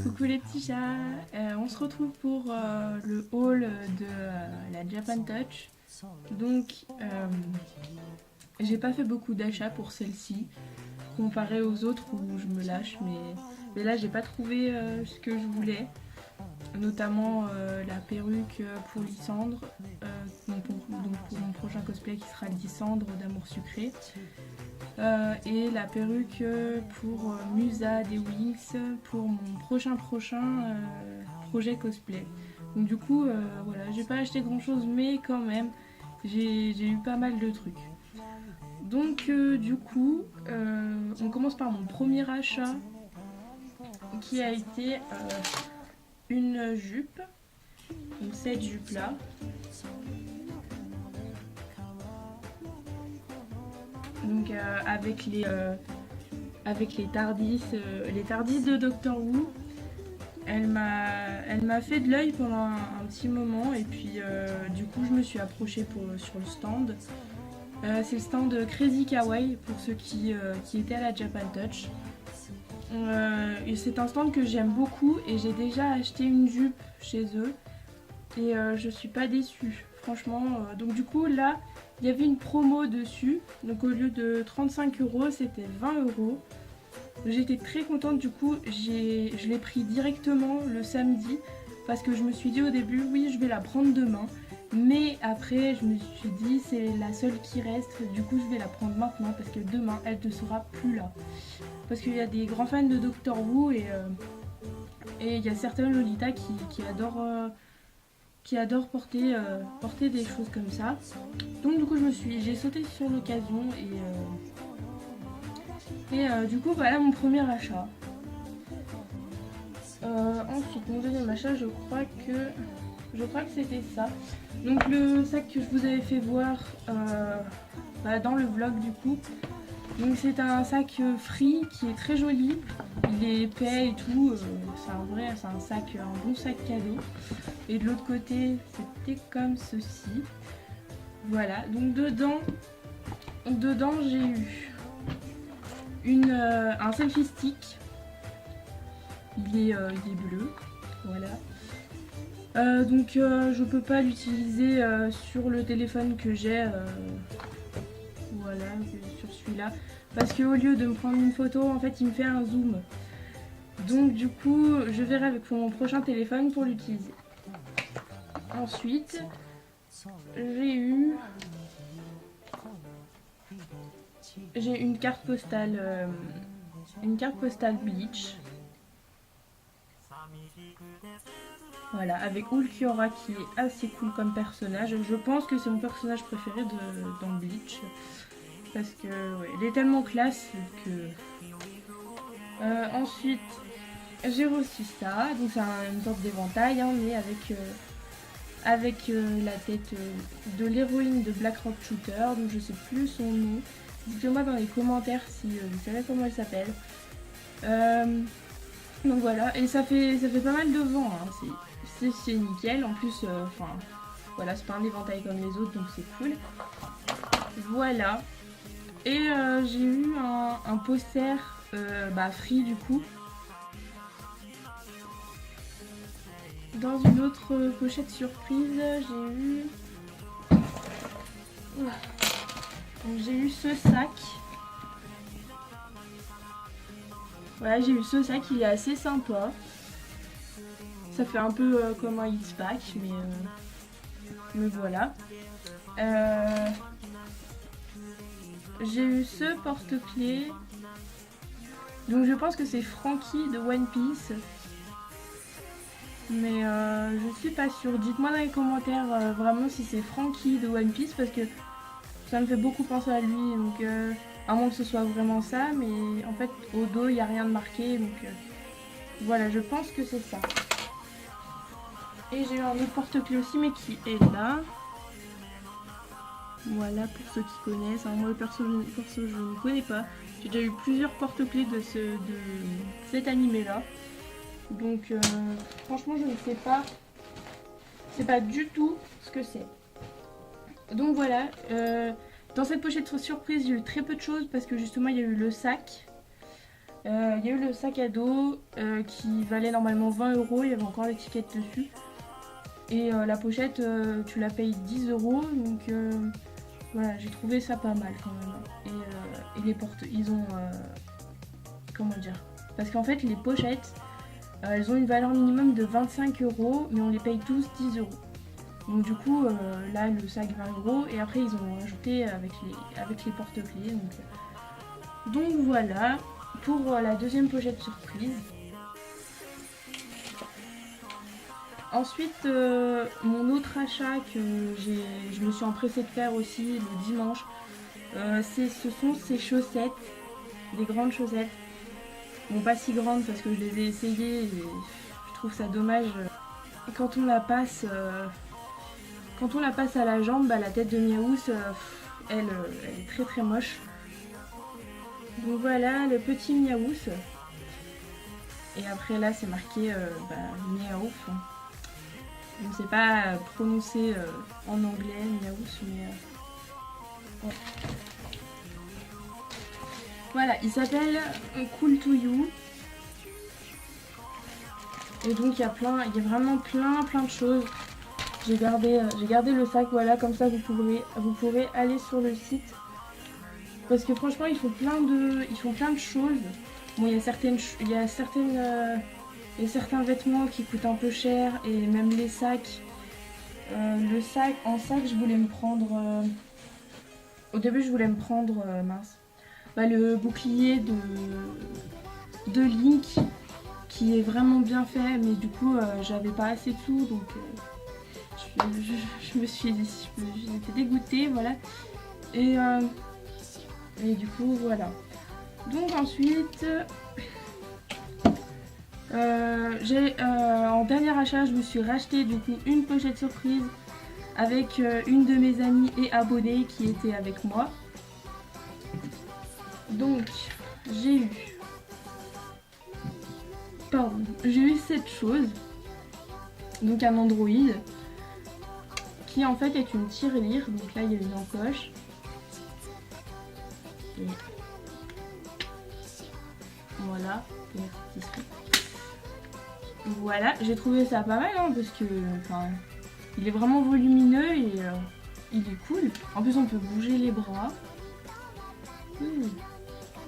Coucou les petits chats, on se retrouve pour le haul de la Japan Touch. Donc j'ai pas fait beaucoup d'achats pour celle-ci, comparé aux autres où je me lâche, mais là j'ai pas trouvé ce que je voulais, notamment la perruque pour Lysandre, donc pour mon prochain cosplay qui sera Lysandre d'Amour Sucré. Et la perruque pour Musa des Wings pour mon prochain projet cosplay. Donc du coup, voilà, j'ai pas acheté grand chose, mais quand même, j'ai eu pas mal de trucs. Donc du coup, on commence par mon premier achat qui a été une jupe, donc cette jupe là. Donc avec les TARDIS de Doctor Who. Elle m'a fait de l'œil pendant un petit moment et puis du coup je me suis approchée sur le stand. C'est le stand Crazy Kawaii pour ceux qui étaient à la Japan Touch. Et c'est un stand que j'aime beaucoup et j'ai déjà acheté une jupe chez eux et je suis pas déçue franchement. Donc du coup là il y avait une promo dessus, donc au lieu de 35 € c'était 20 €. J'étais très contente, du coup je l'ai pris directement le samedi parce que je me suis dit au début oui je vais la prendre demain, mais après je me suis dit c'est la seule qui reste, du coup je vais la prendre maintenant parce que demain elle ne sera plus là. Parce qu'il y a des grands fans de Doctor Who et il y a certains Lolita qui adorent porter des choses comme ça. Donc du coup j'ai sauté sur l'occasion et du coup voilà mon premier achat. Ensuite mon deuxième achat je crois que c'était ça. Donc le sac que je vous avais fait voir dans le vlog du coup. Donc c'est un sac Free qui est très joli. Il est épais et tout. C'est un bon sac cadeau. Et de l'autre côté c'était comme ceci. Voilà, donc dedans j'ai eu un selfie stick. Il est bleu, voilà. Donc je peux pas l'utiliser sur le téléphone que j'ai, voilà, sur celui-là, parce qu'au lieu de me prendre une photo, en fait il me fait un zoom. Donc du coup je verrai avec mon prochain téléphone pour l'utiliser. Ensuite j'ai une carte postale Bleach. Voilà, avec Ulquiorra qui est assez cool comme personnage. Je pense que c'est mon personnage préféré dans Bleach. Parce que ouais, il est tellement classe que... ensuite, j'ai reçu ça. Donc c'est une sorte d'éventail, hein, mais avec la tête de l'héroïne de Black Rock Shooter. Donc je sais plus son nom. Dites-moi dans les commentaires si vous savez comment elle s'appelle. Donc voilà, et ça fait pas mal de vent, hein. C'est nickel, en plus, voilà, c'est pas un éventail comme les autres, donc c'est cool. Voilà, et j'ai eu un poster Free du coup. Dans une autre pochette surprise, j'ai eu ce sac. Voilà, j'ai eu ce sac, il est assez sympa. Ça fait un peu comme un X-Pack, mais voilà. J'ai eu ce porte-clés. Donc je pense que c'est Frankie de One Piece. Mais je suis pas sûre. Dites-moi dans les commentaires vraiment si c'est Frankie de One Piece, parce que ça me fait beaucoup penser à lui. Donc à moins que ce soit vraiment ça, mais en fait au dos il n'y a rien de marqué. Donc voilà, je pense que c'est ça. Et j'ai eu un autre porte-clés aussi, mais qui est là. Voilà, pour ceux qui connaissent. Alors moi perso je ne connais pas. J'ai déjà eu plusieurs porte-clés de cet animé là. Donc franchement je ne sais pas. C'est pas du tout ce que c'est. Donc voilà. Dans cette pochette surprise j'ai eu très peu de choses parce que justement il y a eu le sac. Il y a eu le sac à dos qui valait normalement 20 euros, il y avait encore l'étiquette dessus. Et la pochette, tu la payes 10 euros, donc voilà, j'ai trouvé ça pas mal quand même. Et les portes, ils ont... comment dire? Parce qu'en fait, les pochettes, elles ont une valeur minimum de 25 euros, mais on les paye tous 10 euros. Donc du coup, là, le sac 20 euros, et après, ils ont rajouté avec les porte-clés. Donc voilà, pour la deuxième pochette surprise. Ensuite, mon autre achat que je me suis empressée de faire aussi le dimanche, ce sont ces chaussettes, des grandes chaussettes. Bon, pas si grandes parce que je les ai essayées et je trouve ça dommage. Quand on la passe, à la jambe, bah, la tête de Miaous, elle est très très moche. Donc voilà, le petit Miaous. Et après là, c'est marqué Miaouf. Je ne sais pas prononcer en anglais Miaous, mais ouais. Voilà, il s'appelle Cool to You. Et donc il y a vraiment plein de choses. J'ai gardé le sac, voilà, comme ça vous pourrez aller sur le site. Parce que franchement ils font plein de choses. Bon, il y a certains vêtements qui coûtent un peu cher et même les sacs. Le sac, en sac je voulais me prendre... au début je voulais me prendre le bouclier de Link qui est vraiment bien fait, mais du coup j'avais pas assez de sous, donc j'étais dégoûtée, voilà. Et du coup voilà. Donc ensuite en dernier achat, je me suis racheté du coup une pochette surprise avec une de mes amies et abonnée qui était avec moi. Donc j'ai eu cette chose, donc un Android qui en fait est une tirelire. Donc là il y a une encoche et voilà, voilà, j'ai trouvé ça pas mal parce que il est vraiment volumineux et il est cool. En plus on peut bouger les bras.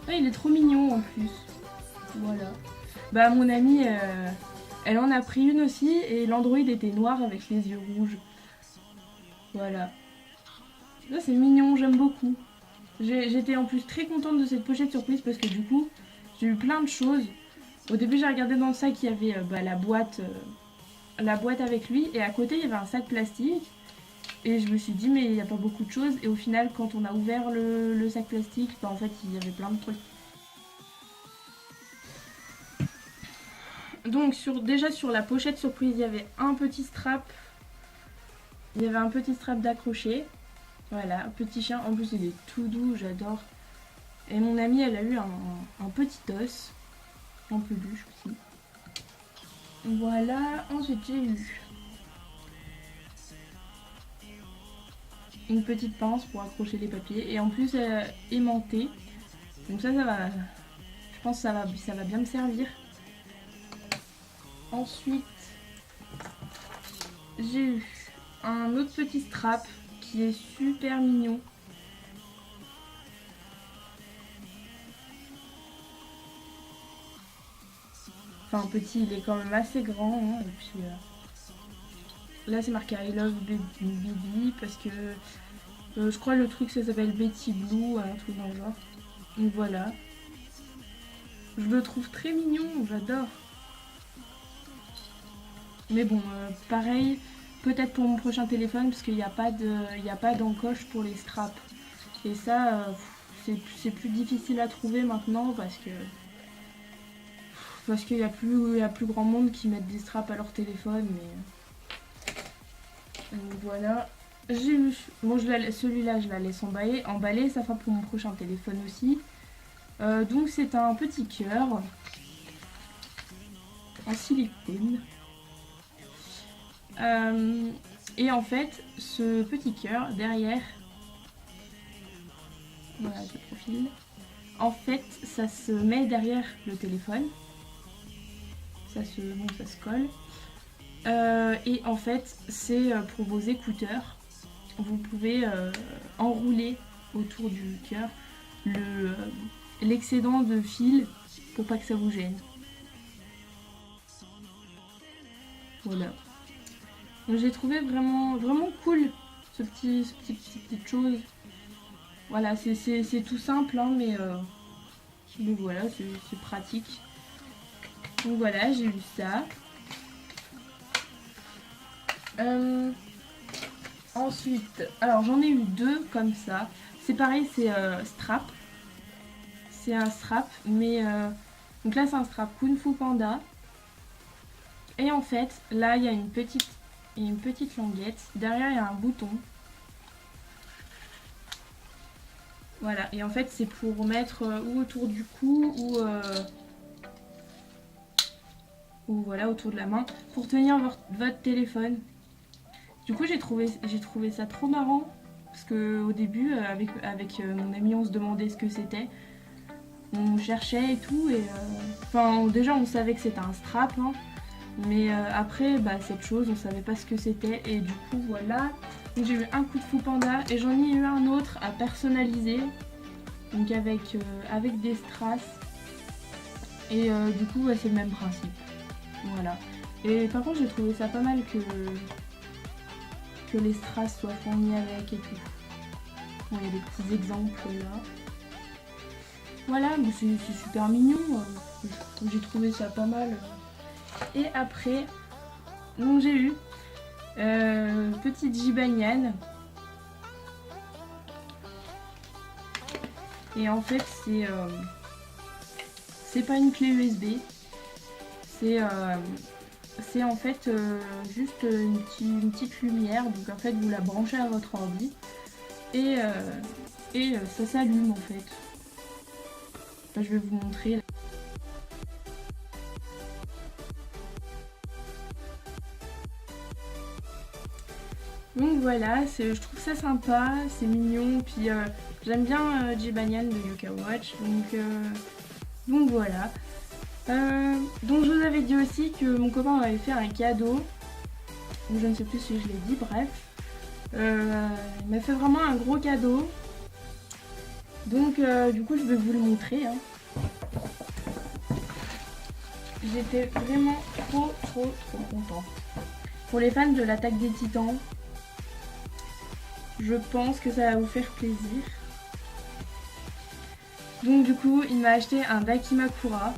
Il est trop mignon en plus. Voilà. Bah mon amie, elle en a pris une aussi et l'Android était noir avec les yeux rouges. Voilà. Là c'est mignon, j'aime beaucoup. J'étais en plus très contente de cette pochette surprise parce que du coup j'ai eu plein de choses. Au début j'ai regardé dans le sac, il y avait la boîte avec lui et à côté il y avait un sac plastique. Et je me suis dit mais il n'y a pas beaucoup de choses. Et au final quand on a ouvert le sac plastique, en fait il y avait plein de trucs. Donc déjà sur la pochette surprise, il y avait un petit strap. Il y avait un petit strap d'accrocher. Voilà, un petit chien. En plus il est tout doux, j'adore. Et mon amie elle a eu un petit os. En peluche aussi. Voilà, ensuite j'ai eu une petite pince pour accrocher les papiers. Et en plus aimantée. Donc ça va. Je pense que ça va bien me servir. Ensuite, j'ai eu un autre petit strap qui est super mignon. Enfin petit, il est quand même assez grand. Hein, et puis là c'est marqué I love baby parce que je crois le truc ça s'appelle Betty Blue, un truc dans le genre. Donc voilà. Je le trouve très mignon, j'adore. Mais bon, pareil, peut-être pour mon prochain téléphone, parce qu'il n'y a pas d'encoche pour les straps. Et ça, c'est plus difficile à trouver maintenant parce qu'il n'y a plus grand monde qui mettent des straps à leur téléphone. Mais donc voilà. J'ai eu. Bon, celui-là, je la laisse emballer. Ça fera pour mon prochain téléphone aussi. Donc c'est un petit cœur en silicone. Et en fait, ce petit cœur derrière, voilà, je profile. En fait, ça se met derrière le téléphone. Ça se colle. Et en fait, c'est pour vos écouteurs. Vous pouvez enrouler autour du cœur l'excédent de fil pour pas que ça vous gêne. Voilà. Donc j'ai trouvé vraiment cool cette petite chose. Voilà, c'est tout simple, hein, mais voilà, c'est pratique. Donc voilà, j'ai eu ça. Ensuite, alors j'en ai eu deux comme ça. C'est pareil, c'est strap. C'est un strap, mais donc là c'est un strap Kung Fu Panda. Et en fait, là il y a une petite languette. Derrière il y a un bouton. Voilà, et en fait c'est pour mettre ou autour du cou ou voilà autour de la main pour tenir votre téléphone. Du coup j'ai trouvé ça trop marrant parce que au début avec mon ami on se demandait ce que c'était. On cherchait et tout et enfin déjà on savait que c'était un strap hein, mais après cette chose on savait pas ce que c'était et du coup voilà. Donc j'ai eu un Kung Fu Panda et j'en ai eu un autre à personnaliser donc avec des strass et du coup c'est le même principe. Voilà. Et par contre j'ai trouvé ça pas mal que les strass soient fournis avec et tout. Bon, il y a des petits exemples là. Voilà, mais c'est super mignon. J'ai trouvé ça pas mal. Et après, donc j'ai eu petite Jibanyan. Et en fait c'est pas une clé USB. C'est en fait juste une petite lumière. Donc en fait vous la branchez à votre ordi et ça s'allume en fait. Là, je vais vous montrer. Donc voilà, je trouve ça sympa, c'est mignon. Puis j'aime bien Jibanyan de Yoka Watch. Donc voilà. Donc je vous avais dit aussi que mon copain m'avait fait un cadeau. Je ne sais plus si je l'ai dit, bref. Il m'a fait vraiment un gros cadeau. Donc du coup je vais vous le montrer. Hein. J'étais vraiment trop contente. Pour les fans de l'Attaque des Titans, je pense que ça va vous faire plaisir. Donc du coup il m'a acheté un Dakimakura.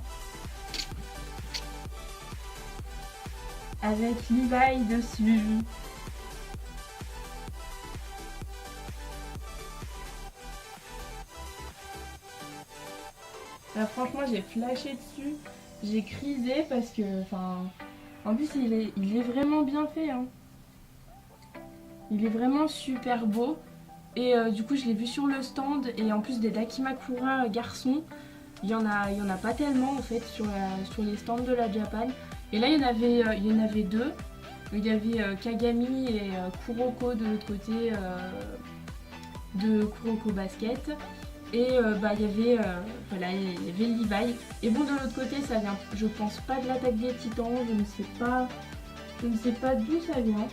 Avec Levi dessus. Là, franchement j'ai flashé dessus, j'ai crisé parce que, en plus il est vraiment bien fait. Hein. Il est vraiment super beau. Et du coup je l'ai vu sur le stand et en plus des Dakimakura garçons, il y en a pas tellement en fait sur les stands de la Japan. Et là il y en avait deux. Il y avait Kagami et Kuroko de l'autre côté de Kuroko Basket. Et il y avait Levi. Et bon de l'autre côté ça vient, je pense pas de l'Attaque des Titans, je ne sais pas d'où ça vient.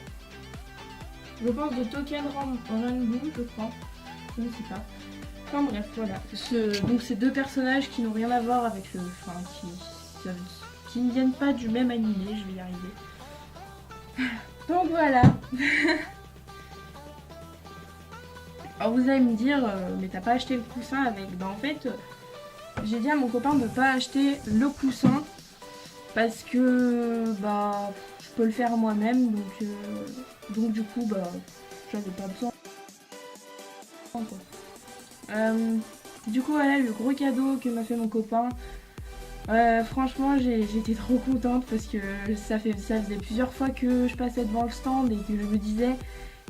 Je pense de Token Ranbu, je crois. Je ne sais pas. Enfin bref, voilà. Donc ces deux personnages qui n'ont rien à voir avec qui ne viennent pas du même animé, je vais y arriver. Donc voilà. Alors vous allez me dire, mais t'as pas acheté le coussin avec. En fait, j'ai dit à mon copain de pas acheter le coussin parce que je peux le faire moi-même, donc du coup j'avais pas besoin. Du coup voilà le gros cadeau que m'a fait mon copain. Franchement j'étais trop contente parce que ça faisait plusieurs fois que je passais devant le stand et que je me disais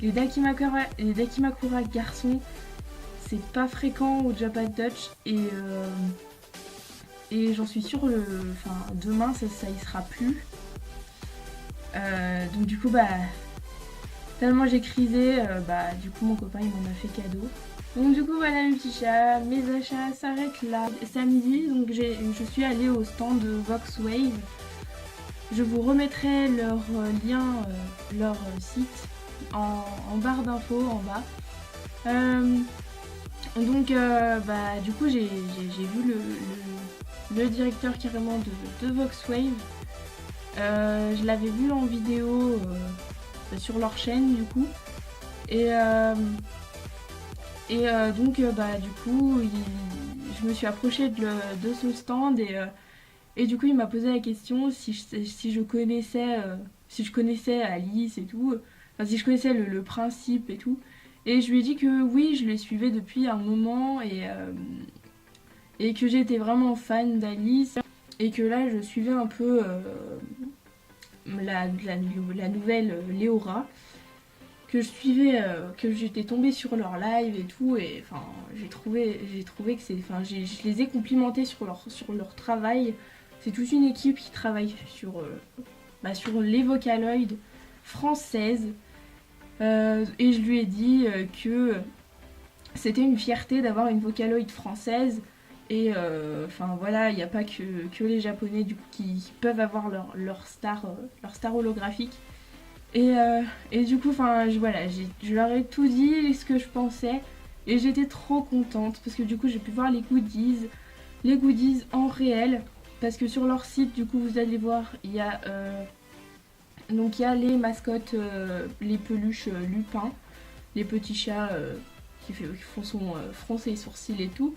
les Dakimakura garçons c'est pas fréquent au Japan Touch et j'en suis sûre demain ça y sera plus. Donc du coup tellement j'ai crisé, du coup mon copain il m'en a fait cadeau. Donc du coup voilà mes petits chats, mes achats s'arrêtent là. Samedi, donc je suis allée au stand de Voxwave. Je vous remettrai leur lien, leur site en barre d'infos en bas. Bah, du coup j'ai vu le directeur carrément de Voxwave. Je l'avais vu en vidéo sur leur chaîne du coup. Du coup je me suis approchée de son stand et du coup il m'a posé la question si je connaissais Alice et tout, enfin si je connaissais le principe et tout. Et je lui ai dit que oui, je les suivais depuis un moment et que j'étais vraiment fan d'Alice et que là je suivais un peu la nouvelle Léora, que je suivais, que j'étais tombée sur leur live et tout, et enfin j'ai trouvé que je les ai complimentés sur leur travail. C'est toute une équipe qui travaille sur les Vocaloid françaises. Et je lui ai dit que c'était une fierté d'avoir une Vocaloid française. Et voilà, il n'y a pas que les Japonais du coup qui peuvent avoir leur star holographique. Et du coup, je leur ai tout dit, ce que je pensais. Et j'étais trop contente parce que du coup, j'ai pu voir les goodies en réel. Parce que sur leur site, du coup, vous allez voir, il y a les mascottes, les peluches Lupin, les petits chats qui font son froncer les sourcils et tout.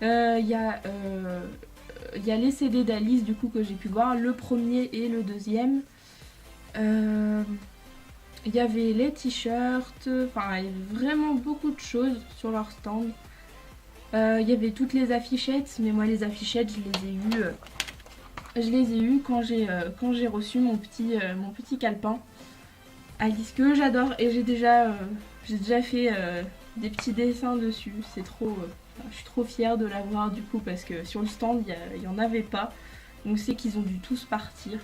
Il y a les CD d'Alice du coup que j'ai pu voir, le premier et le deuxième. Il y avait les t-shirts, enfin il y avait vraiment beaucoup de choses sur leur stand. Il y avait toutes les affichettes, mais moi les affichettes je les ai eues quand j'ai reçu mon petit calepin Alice que j'adore, et j'ai déjà fait des petits dessins dessus. Je suis trop fière de l'avoir du coup parce que sur le stand il y en avait pas, donc c'est qu'ils ont dû tous partir.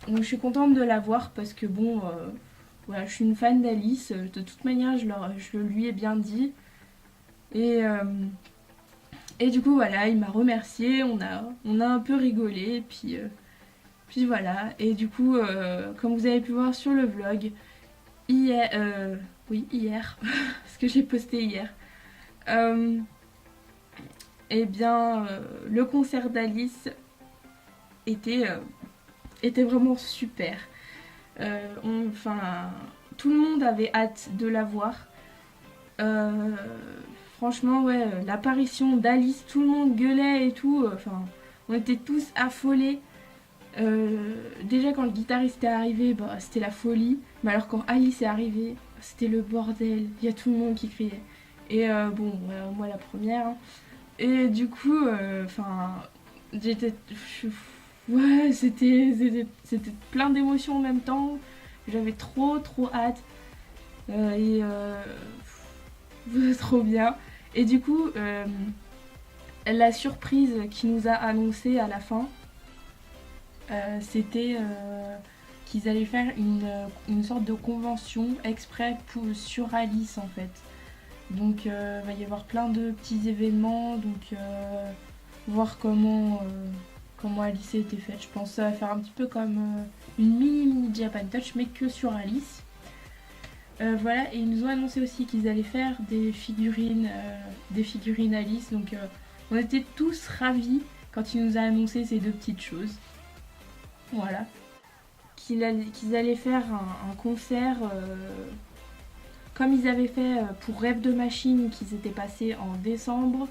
Donc je suis contente de l'avoir parce que bon, voilà, je suis une fan d'Alice. De toute manière, je lui ai bien dit. Et du coup, voilà, il m'a remercié. On a un peu rigolé. Puis voilà. Et du coup, comme vous avez pu voir sur le vlog, hier, parce que j'ai posté hier, le concert d'Alice était vraiment super. Tout le monde avait hâte de la voir. Franchement, ouais, l'apparition d'Alice, tout le monde gueulait et tout. On était tous affolés. Déjà quand le guitariste est arrivé, bah, c'était la folie. Mais alors quand Alice est arrivée, c'était le bordel. Il y a tout le monde qui criait. Et moi la première. Hein. Et du coup, j'étais... Ouais, c'était plein d'émotions en même temps. J'avais trop hâte. Trop bien. Et du coup, la surprise qui nous a annoncé à la fin, c'était qu'ils allaient faire une sorte de convention exprès sur Alice en fait. Donc il va y avoir plein de petits événements, donc voir comment Alice a été faite. Je pense que ça va faire un petit peu comme une mini Japan Touch, mais que sur Alice. Voilà, et ils nous ont annoncé aussi qu'ils allaient faire des figurines Alice. Donc on était tous ravis quand il nous a annoncé ces deux petites choses. Voilà. Qu'ils allaient faire un concert comme ils avaient fait pour Rêve de Machine, qui s'était passé en décembre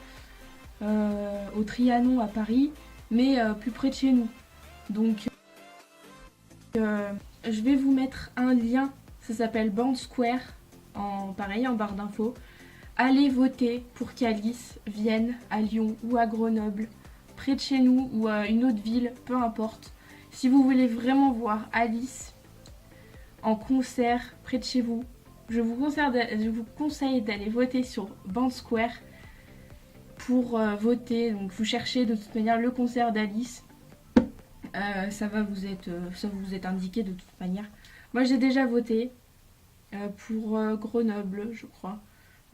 au Trianon à Paris, mais plus près de chez nous. Donc je vais vous mettre un lien, ça s'appelle Band Square, en barre d'infos. Allez voter pour qu'Alice vienne à Lyon ou à Grenoble, près de chez nous ou à une autre ville, peu importe. Si vous voulez vraiment voir Alice en concert près de chez vous, je vous conseille d'aller voter sur Band Square pour voter. Donc vous cherchez de toute manière le concert d'Alice. Ça vous être indiqué de toute manière. Moi j'ai déjà voté pour Grenoble, je crois.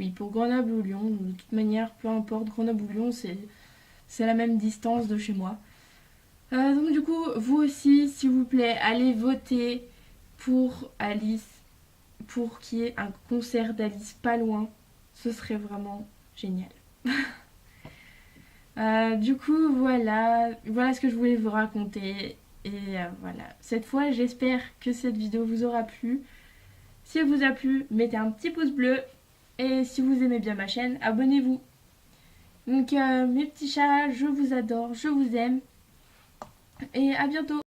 Oui, pour Grenoble ou Lyon, de toute manière, peu importe, Grenoble ou Lyon, c'est la même distance de chez moi. Donc du coup, vous aussi, s'il vous plaît, allez voter pour Alice, pour qu'il y ait un concert d'Alice pas loin. Ce serait vraiment génial. Du coup, voilà ce que je voulais vous raconter. Et voilà, cette fois, j'espère que cette vidéo vous aura plu. Si elle vous a plu, mettez un petit pouce bleu. Et si vous aimez bien ma chaîne, abonnez-vous. Donc mes petits chats, je vous adore, je vous aime. Et à bientôt.